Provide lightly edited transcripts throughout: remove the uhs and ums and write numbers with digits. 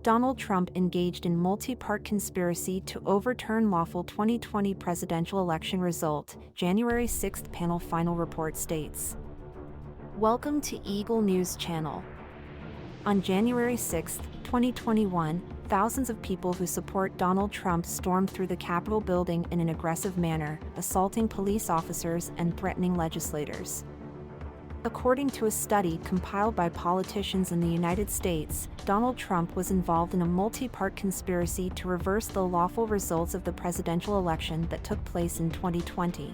Donald Trump engaged in multi-part conspiracy to overturn lawful 2020 presidential election result, January 6 panel final report states. Welcome to Eagle News Channel. On January 6, 2021, thousands of people who support Donald Trump stormed through the Capitol building in an aggressive manner, assaulting police officers and threatening legislators. According to a study compiled by politicians in the United States, Donald Trump was involved in a multi-part conspiracy to reverse the lawful results of the presidential election that took place in 2020.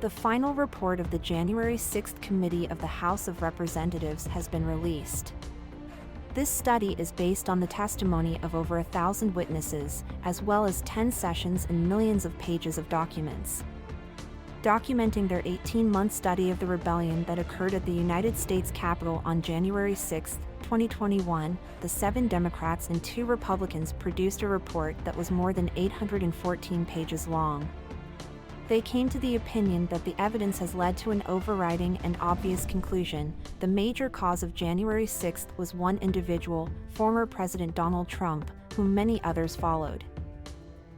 The final report of the January 6 Committee of the House of Representatives has been released. This study is based on the testimony of over 1,000 witnesses, as well as 10 sessions and millions of pages of documents. Documenting their 18-month study of the rebellion that occurred at the United States Capitol on January 6, 2021, the 7 Democrats and 2 Republicans produced a report that was more than 814 pages long. They came to the opinion that the evidence has led to an overriding and obvious conclusion. The major cause of January 6 was one individual, former President Donald Trump, whom many others followed.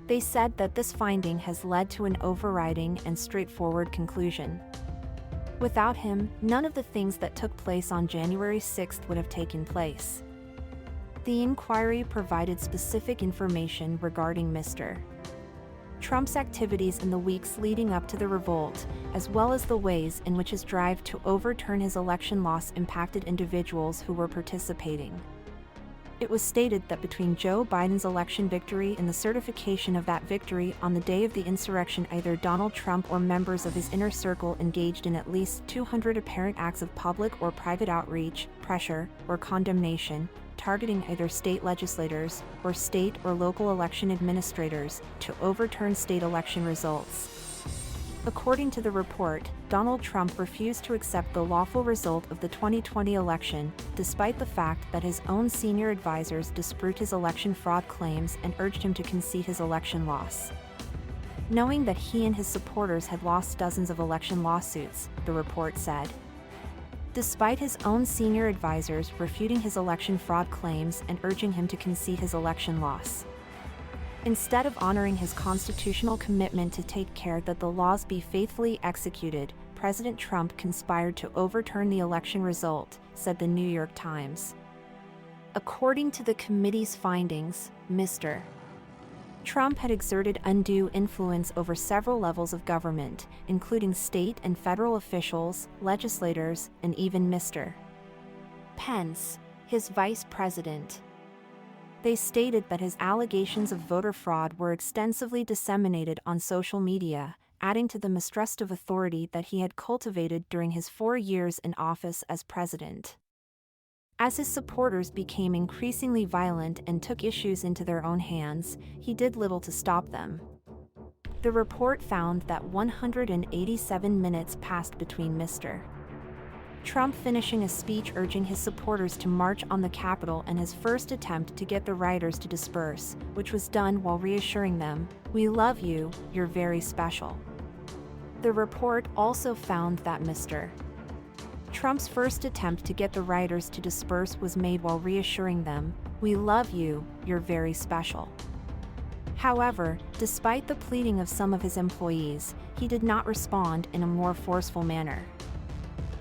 They said that this finding has led to an overriding and straightforward conclusion. Without him, none of the things that took place on January 6 would have taken place. The inquiry provided specific information regarding Mr. Trump's activities in the weeks leading up to the revolt, as well as the ways in which his drive to overturn his election loss impacted individuals who were participating. It was stated that between Joe Biden's election victory and the certification of that victory on the day of the insurrection, either Donald Trump or members of his inner circle engaged in at least 200 apparent acts of public or private outreach, pressure, or condemnation, targeting either state legislators or state or local election administrators to overturn state election results. According to the report, Donald Trump refused to accept the lawful result of the 2020 election, despite the fact that his own senior advisors disproved his election fraud claims and urged him to concede his election loss. Knowing that he and his supporters had lost dozens of election lawsuits, the report said. Despite his own senior advisors refuting his election fraud claims and urging him to concede his election loss. Instead of honoring his constitutional commitment to take care that the laws be faithfully executed, President Trump conspired to overturn the election result, said the New York Times. According to the committee's findings, Mr. Trump had exerted undue influence over several levels of government, including state and federal officials, legislators, and even Mr. Pence, his vice president. They stated that his allegations of voter fraud were extensively disseminated on social media, adding to the mistrust of authority that he had cultivated during his 4 years in office as president. As his supporters became increasingly violent and took issues into their own hands, he did little to stop them. The report found that 187 minutes passed between Mr. Trump finishing a speech urging his supporters to march on the Capitol and his first attempt to get the rioters to disperse, which was done while reassuring them, "We love you, you're very special." The report also found that Mr. Trump's first attempt to get the rioters to disperse was made while reassuring them, "We love you, you're very special." However, despite the pleading of some of his employees, he did not respond in a more forceful manner.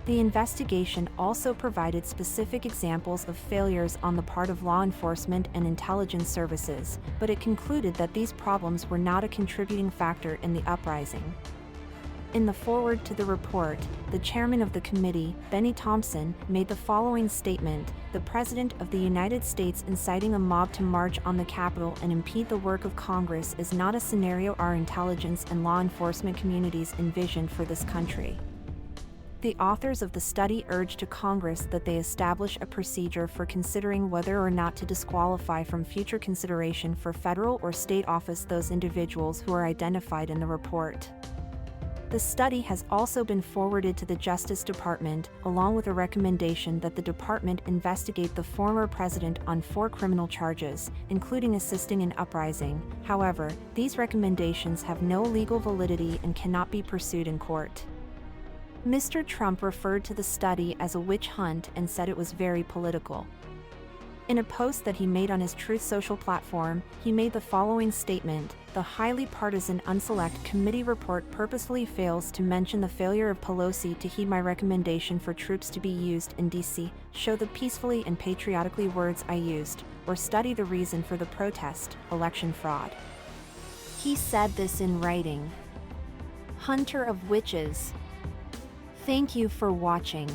The investigation also provided specific examples of failures on the part of law enforcement and intelligence services, but it concluded that these problems were not a contributing factor in the uprising. In the foreword to the report, the chairman of the committee, Benny Thompson, made the following statement: "The President of the United States inciting a mob to march on the Capitol and impede the work of Congress is not a scenario our intelligence and law enforcement communities envisioned for this country." The authors of the study urged to Congress that they establish a procedure for considering whether or not to disqualify from future consideration for federal or state office those individuals who are identified in the report. The study has also been forwarded to the Justice Department, along with a recommendation that the department investigate the former president on 4 criminal charges, including assisting in uprising. However, these recommendations have no legal validity and cannot be pursued in court. Mr. Trump referred to the study as a witch hunt and said it was very political. In a post that he made on his Truth Social platform, he made the following statement: "The highly partisan Unselect Committee report purposefully fails to mention the failure of Pelosi to heed my recommendation for troops to be used in D.C., show the peacefully and patriotically words I used, or study the reason for the protest, election fraud." He said this in writing. Hunter of Witches. Thank you for watching.